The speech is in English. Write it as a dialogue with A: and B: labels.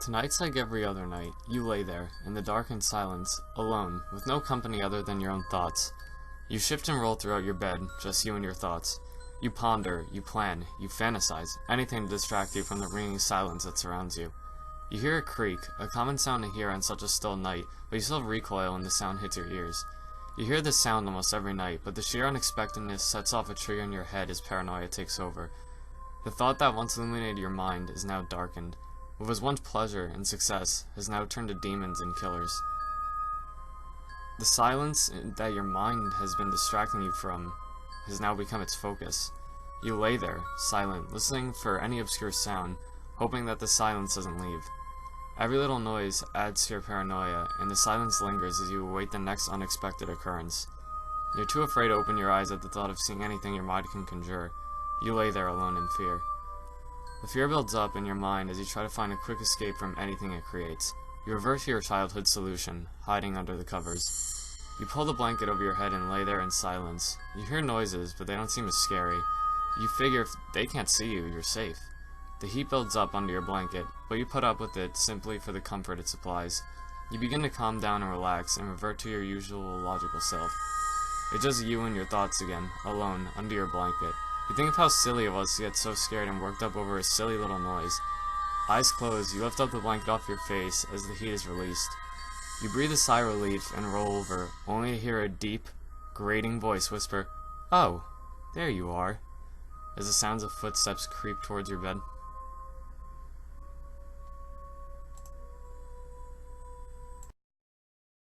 A: Tonight's like every other night. You lay there, in the dark and silence, alone, with no company other than your own thoughts. You shift and roll throughout your bed, just you and your thoughts. You ponder, you plan, you fantasize, anything to distract you from the ringing silence that surrounds you. You hear a creak, a common sound to hear on such a still night, but you still recoil when the sound hits your ears. You hear this sound almost every night, but the sheer unexpectedness sets off a trigger in your head as paranoia takes over. The thought that once illuminated your mind is now darkened. What was once pleasure and success has now turned to demons and killers. The silence that your mind has been distracting you from has now become its focus. You lay there, silent, listening for any obscure sound, hoping that the silence doesn't leave. Every little noise adds to your paranoia, and the silence lingers as you await the next unexpected occurrence. You're too afraid to open your eyes at the thought of seeing anything your mind can conjure. You lay there alone in fear. The fear builds up in your mind as you try to find a quick escape from anything it creates. You revert to your childhood solution, hiding under the covers. You pull the blanket over your head and lay there in silence. You hear noises, but they don't seem as scary. You figure if they can't see you, you're safe. The heat builds up under your blanket, but you put up with it simply for the comfort it supplies. You begin to calm down and relax and revert to your usual logical self. It's just you and your thoughts again, alone, under your blanket. You think of how silly it was to get so scared and worked up over a silly little noise. Eyes closed, you lift up the blanket off your face as the heat is released. You breathe a sigh of relief and roll over, only to hear a deep, grating voice whisper, "Oh, there you are," as the sounds of footsteps creep towards your bed.